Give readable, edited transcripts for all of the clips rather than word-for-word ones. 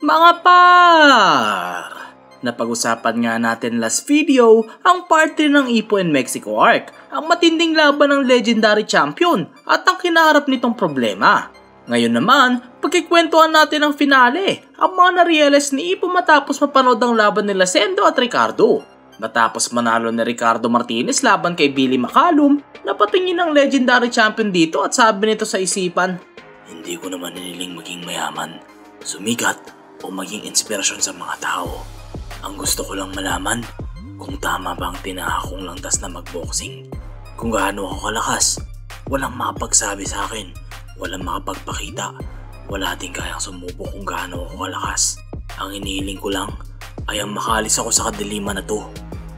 Mga par! Napag-usapan nga natin last video ang part 3 ng Ipo and Mexico arc, ang matinding laban ng legendary champion at ang kinaharap nitong problema. Ngayon naman, pagkikwentuhan natin ang finale, ang mga narealize ni Ipo matapos mapanood ang laban nila Sendo at Ricardo. Matapos manalo ni Ricardo Martinez laban kay Billy McCallum, napatingin ang legendary champion dito at sabi nito sa isipan, "Hindi ko naman hiniling maging mayaman, sumikat o maging inspirasyon sa mga tao. Ang gusto ko lang malaman kung tama ba ang tinahakong landas na magboxing. Kung gaano ako kalakas, walang makapagsabi sa akin, walang makapagpakita, wala din kayang sumubok kung gaano ako kalakas. Ang inihiling ko lang ay ang makalis ako sa kadiliman na to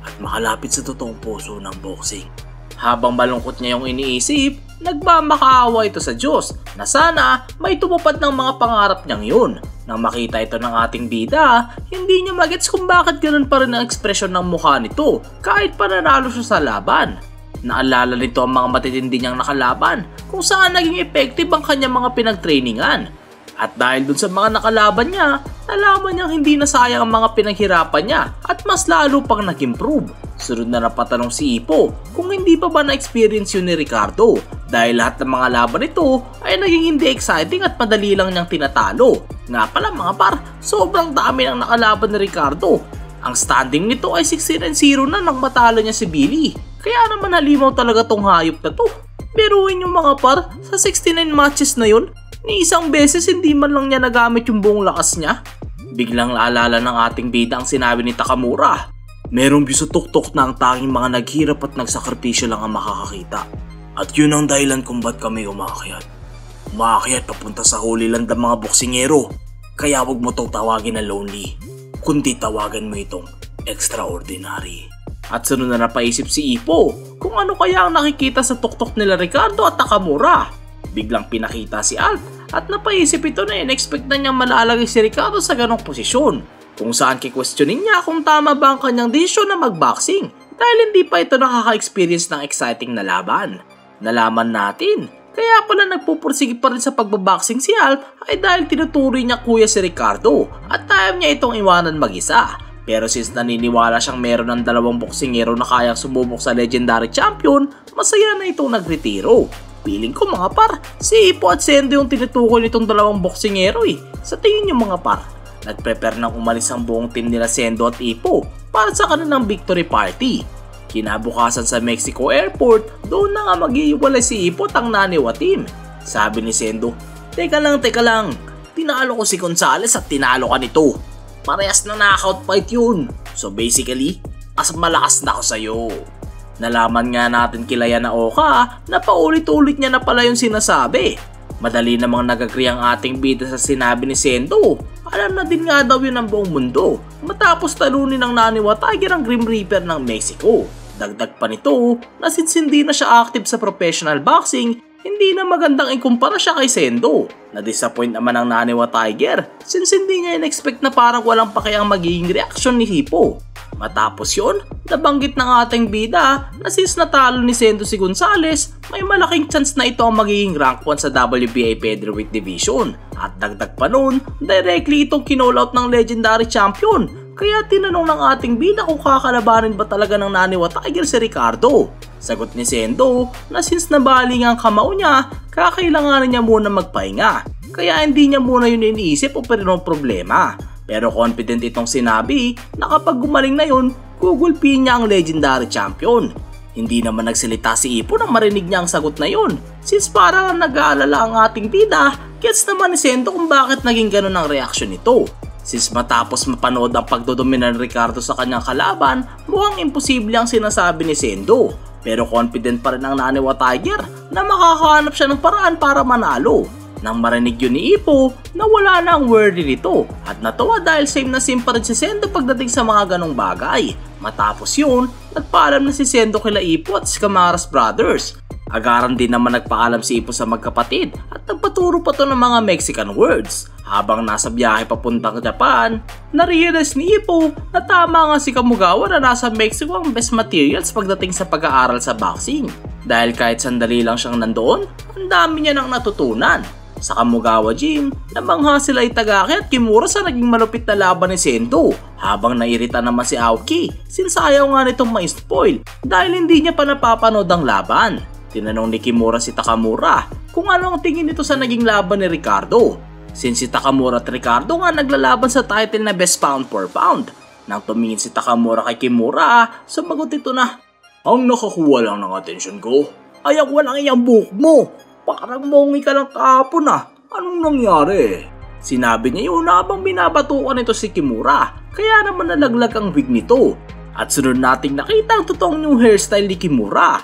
at makalapit sa totoong puso ng boxing." Habang malungkot niya yung iniisip, nagmamakaawa ito sa Diyos na sana may tumupad ng mga pangarap niyang yun. Nang makita ito ng ating bida, hindi niya magets kung bakit ganun pa rin ang ekspresyon ng mukha nito kahit pananalo siya sa laban. Naalala nito ang mga matitindi niyang nakalaban kung saan naging effective ang kanyang mga pinagtrainingan. At dahil dun sa mga nakalaban niya, nalaman niyang hindi na sayang ang mga pinaghirapan niya at mas lalo pang nag-improve. Sunod na napatanong si Ipo kung hindi pa ba na-experience yun ni Ricardo dahil lahat ng mga laban nito ay naging hindi exciting at madali lang niyang tinatalo. Nga pala mga par, sobrang dami ng nakalaban ni Ricardo. Ang standing nito ay 16-0 na nang matalo niya si Billy. Kaya naman halimaw talaga tong hayop na to. Biruin yung mga par, sa 69 matches na yun, ni isang beses hindi man lang niya nagamit yung buong lakas niya. Biglang naalala ng ating bida ang sinabi ni Takamura. Merong view sa tuktok na ang tanging mga naghirap at nagsakripisyo lang ang makakakita. At yun ang dahilan kung ba't kami umakyat. Umakyat papunta sa Holy Land ng mga boksingero. Kaya wag mo itong tawagin na lonely, kundi tawagan mo itong extraordinary. At sunod na napaisip si Ipo kung ano kaya ang nakikita sa tuktok nila Ricardo at Takamura. Biglang pinakita si Alt at napaisip ito na in-expect na niyang malalagay si Ricardo sa ganong posisyon, kung saan kikwestiyonin niya kung tama ba ang kanyang desisyon na magboxing dahil hindi pa ito nakaka-experience ng exciting na laban. Nalaman natin, kaya pala nagpupursige pa rin sa pagbaboxing si Alt ay dahil tinutuloy niya kuya si Ricardo at ayaw niya itong iwanan mag-isa. Pero since naniniwala siyang meron ng dalawang boksingero na kayang sumubok sa legendary champion, masaya na itong nagretiro. Piling ko mga par, si Ipo at Sendo yung tinutukoy nitong dalawang boksingero eh. Sa tingin nyo mga par, nagprepare nang umalis ang buong team nila Sendo at Ipo para sa kanilang victory party. Kinabukasan sa Mexico Airport, doon na nga mag-iiwalay si Ipo at ang Naniwa team. Sabi ni Sendo, teka lang, tinalo ko si Gonzales at tinalo ka nito. Parehas na knockout fight yun. So basically, as malakas na ako sa'yo. Nalaman nga natin kila Yanaoka na paulit-ulit niya na pala yung sinasabi. Madali namang nag-agree ang ating bida sa sinabi ni Sendo. Alam na din nga daw yun ng buong mundo matapos talunin ng Naniwa Tiger ang Grim Reaper ng Mexico. Dagdag pa nito na since hindi na siya active sa professional boxing, hindi na magandang ikumpara siya kay Sendo. Na-disappoint naman ang Naniwa Tiger since hindi niya in-expect na parang walang pakiang magiging reaksyon ni Ipo. Matapos yun, nabanggit ng ating bida na since natalo ni Sendo si Gonzales, may malaking chance na ito ang magiging rank 1 sa WBA Featherweight Division. At dagdag pa nun, directly itong kinall-out ng legendary champion. Kaya tinanong ng ating bida kung kakalabanin ba talaga ng Naniwa Tiger si Ricardo. Sagot ni Sendo na since nabali nga ang kamao niya, kakailanganin niya muna magpahinga. Kaya hindi niya muna yun iniisip o pero problema. Pero confident itong sinabi na kapag gumaling na yun, gugulpiin niya ang legendary champion. Hindi naman nagsalita si Ipo nang marinig niya ang sagot na yun. Since parang nag-aalala ang ating bida, gets naman ni Sendo kung bakit naging ganun ang reaksyon nito. Since matapos mapanood ang pagdodomina ni Ricardo sa kanyang kalaban, mukhang imposible ang sinasabi ni Sendo. Pero confident pa rin ang Naniwa Tiger na makakahanap siya ng paraan para manalo. Nang marinig yun ni Ipo na wala na ang worthy nito at natuwa dahil same na same pa rin si Sendo pagdating sa mga ganong bagay. Matapos yun, nagpaalam na si Sendo kila Ipo at si Camaras Brothers. Agaran din naman nagpaalam si Ipo sa magkapatid at nagpaturo pa to ng mga Mexican words. Habang nasa biyahe papuntang Japan, na-realize ni Ipo na tama nga si Kamugawa na nasa Mexico ang best materials pagdating sa pag-aaral sa boxing. Dahil kahit sandali lang siyang nandoon, ang dami niya nang natutunan. Sa Kamugawa Gym, namangha sila Itagaki at Kimura sa naging malupit na laban ni Sendo, habang nairita naman si Aoki since ayaw nga nitong ma-spoil dahil hindi niya pa napapanood ang laban. Tinanong ni Kimura si Takamura kung ano ang tingin nito sa naging laban ni Ricardo, since si Takamura at Ricardo nga naglalaban sa title na Best Pound for Pound. Nang tumingin si Takamura kay Kimura, sumagot ito na, "Ang nakakuha lang ng atensyon ko ay ang walang iyang buhok mo. Parang mongi ka lang kahapon ah. Anong nangyari?" Sinabi niya yun habang binabatukan nito si Kimura, kaya naman nalaglag ang wig nito. At sunod nating nakita ang totoong new hairstyle ni Kimura.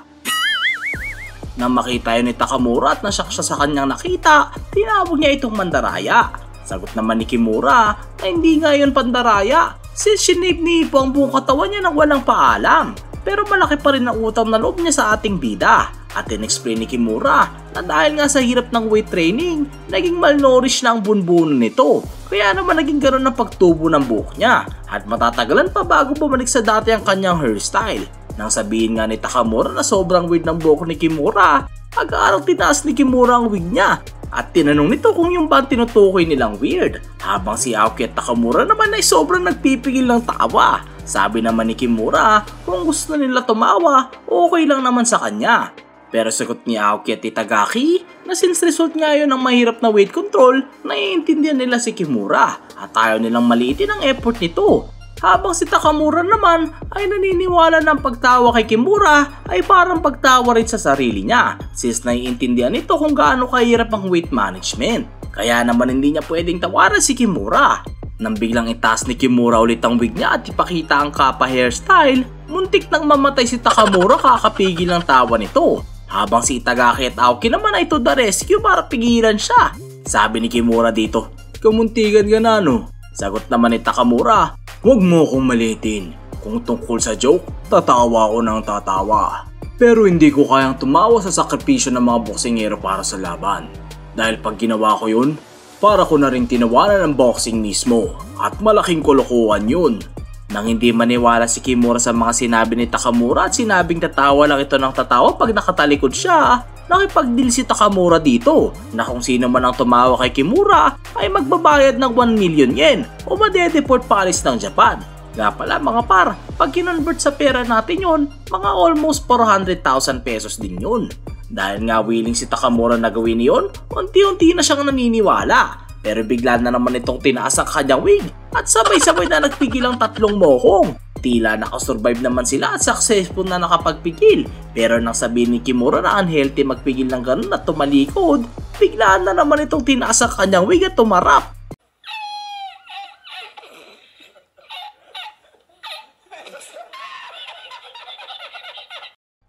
Nang makita yun ni Takamura at nasyak siya sa kanyang nakita, tinawag niya itong mandaraya. Sagot naman ni Kimura na hindi nga yun pandaraya, since sinape ni Ippo ang buong katawan niya nang walang paalam. Pero malaki pa rin ang utang na loob niya sa ating bida. At in-explain ni Kimura na dahil nga sa hirap ng weight training, naging malnourished na ang bunbuno nito. Kaya naman naging ganoon ang pagtubo ng buhok niya. At matatagalan pa bago bumalik sa dati ang kanyang hairstyle. Nang sabihin nga ni Takamura na sobrang weird ng buhok ni Kimura, agad tinaas ni Kimura ang wig niya. At tinanong nito kung yung ba ang tinutukoy nilang weird. Habang si Aoki at Takamura naman ay sobrang nagpipigil ng tawa. Sabi naman ni Kimura kung gusto nila tumawa, okay lang naman sa kanya. Pero sagot ni Aoki at Itagaki na since result nga yun ng mahirap na weight control, naiintindihan nila si Kimura at ayaw nilang maliitin ang effort nito. Habang si Takamura naman ay naniniwala ng pagtawa kay Kimura ay parang pagtawa rin sa sarili niya, since naiintindihan nito kung gaano kahirap ang weight management. Kaya naman hindi niya pwedeng tawaran si Kimura. Nang biglang itaas ni Kimura ulit ang wig niya at ipakita ang kappa hairstyle, muntik nang mamatay si Takamura kakapigil ng tawa nito. Habang si Itagaki at Aoki naman ay to the rescue para pigilan siya. Sabi ni Kimura dito, "Kamuntikan ka na no?" Sagot naman ni Takamura, "Huwag mo akong maliitin. Kung tungkol sa joke, tatawa ako ng tatawa. Pero hindi ko kayang tumawa sa sakripisyo ng mga boksingero para sa laban. Dahil pag ginawa ko yun, para ko na rin tinawanan ng boxing mismo. At malaking kalokohan yun." Nang hindi maniwala si Kimura sa mga sinabi ni Takamura at sinabing tatawa lang ito ng tatawa pag nakatalikod siya, nakipag-deal si Takamura dito na kung sino man ang tumawa kay Kimura ay magbabayad ng 1 million yen o madedeport paalis ng Japan. Nga pala mga par, pag kinonvert sa pera natin yun, mga almost 400,000 pesos din yun. Dahil nga willing si Takamura na gawin yun, unti-unti na siyang naniniwala. Pero bigla na naman itong tinaas ang kanyang wig at sabay-sabay na nagpigil ang 3 mokong. Tila nakasurvive naman sila at successful na nakapagpigil. Pero nang sabihin ni Kimura na unhealthy magpigil ng ganun at tumalikod, bigla na naman itong tinaas ang kanyang wig at tumarap.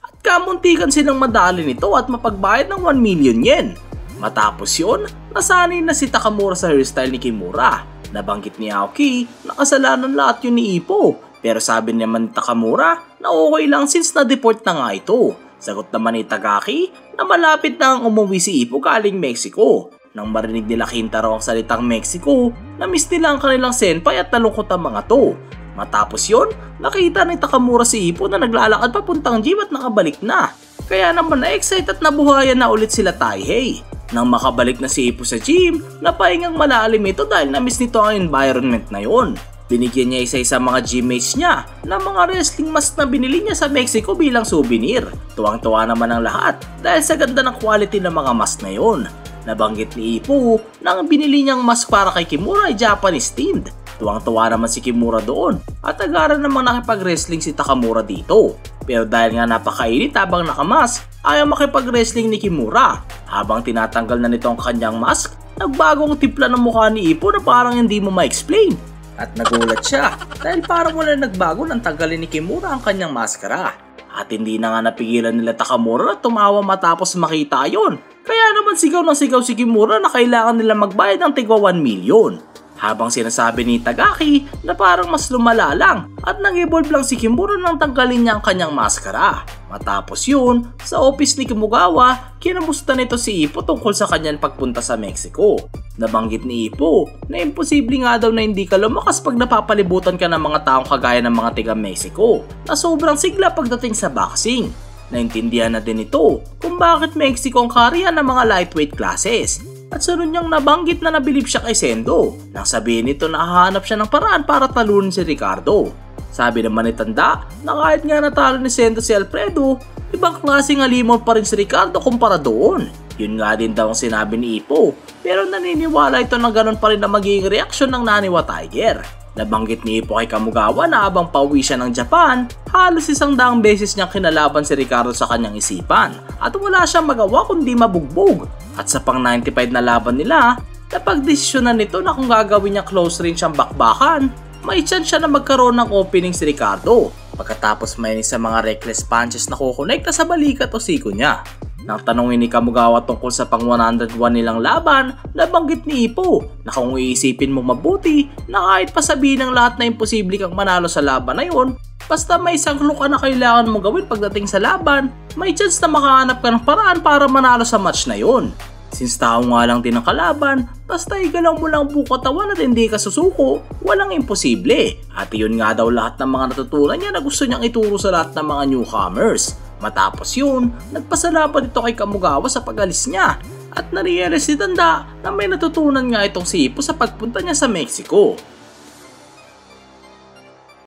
At kamuntikan silang madali nito at mapagbayad ng 1 million yen. Matapos yun, nasanay na si Takamura sa hairstyle ni Kimura. Nabanggit ni Aoki na kasalanan lahat yun ni Ippo. Pero sabi naman ni Takamura na okay lang since na-deport na nga ito. Sagot naman ni Itagaki na malapit na ang umuwi si Ippo galing Mexico. Nang marinig nila Kintaro ang salitang Mexico, na-miss nila ang kanilang senpai at nalungkot ang mga to. Matapos yun, nakita ni Takamura si Ippo na naglalakad papuntang gym at nakabalik na. Kaya naman na-excite at nabuhayan na ulit sila Taihei. Nang makabalik na si Ippo sa gym, napahingang malalim ito dahil na-miss nito ang environment na yon. Binigyan niya isa-isa mga gymmates niya ng mga wrestling mask na binili niya sa Mexico bilang souvenir. Tuwang-tuwa naman ang lahat dahil sa ganda ng quality ng mga mask na yon. Nabanggit ni Ippo na ang binili niyang mask para kay Kimura ay Japanese themed. Tuwang-tuwa naman si Kimura doon at agaran namang nakipag-wrestling si Takamura dito. Pero dahil nga napakainit habang nakamask, ayaw makipag-wrestling ni Kimura. Habang tinatanggal na nito ang kanyang mask, nagbagong tipla ng mukha ni Ippo na parang hindi mo ma-explain. At nagulat siya dahil parang wala nagbago nang tanggalin ni Kimura ang kanyang maskara. At hindi na nga napigilan nila Takamura na tumawa matapos makita yon. Kaya naman sigaw ng sigaw si Kimura na kailangan nila magbayad ng tigwa 1 million. Habang sinasabi ni Itagaki na parang mas lumala lang at nag-evolve lang si Kimura nang tanggalin niya ang kanyang maskara. Matapos yun, sa office ni Kamugawa, kinamusta nito si Ippo tungkol sa kanyang pagpunta sa Mexico. Nabanggit ni Ippo na imposible nga daw na hindi ka lumakas pag napapalibutan ka ng mga taong kagaya ng mga tiga Mexico na sobrang sigla pagdating sa boxing. Naintindihan na din ito kung bakit Mexico ang karya ng mga lightweight classes. at sunod niyang nabanggit na nabilib siya kay Sendo nang sabihin nito na hahanap siya ng paraan para talunin si Ricardo. Sabi naman ni Tanda na kahit nga natalo ni Sendo si Alfredo, ibang klaseng halimaw pa rin si Ricardo kumpara doon. Yun nga din daw ang sinabi ni Ipo, pero naniniwala ito na ganun pa rin na magiging reaksyon ng Naniwa Tiger. Nabanggit ni Ipo kay Kamugawa na habang pauwi siya ng Japan, halos 100 beses niyang kinalaban si Ricardo sa kanyang isipan at wala siyang magawa kundi mabugbog. At sa pang 95 na laban nila, napagdesisyonan nito na kung gagawin niya close range ang bakbakan, may chance siya na magkaroon ng opening si Ricardo pagkatapos may sa mga reckless punches na kukonekta sa balikat o siko niya. Nang tanongin ni Kamugawa tungkol sa pang 101 nilang laban, nabanggit ni Ipo na kung iisipin mo mabuti na kahit pa sabihin ng lahat na imposible kang manalo sa laban na yun, basta may isang clue ka na kailangan mong gawin pagdating sa laban, may chance na makahanap ka ng paraan para manalo sa match na yun. Since tao nga lang din ang kalaban, basta igalaw mo lang buong katawan at hindi ka susuko, walang imposible. At yun nga daw lahat ng mga natutunan niya na gusto niyang ituro sa lahat ng mga newcomers. Matapos yun, nagpasalamat ito kay Kamugawa sa pag-alis niya at narealize ni Tanda na may natutunan nga itong si Ipo sa pagpunta niya sa Mexico.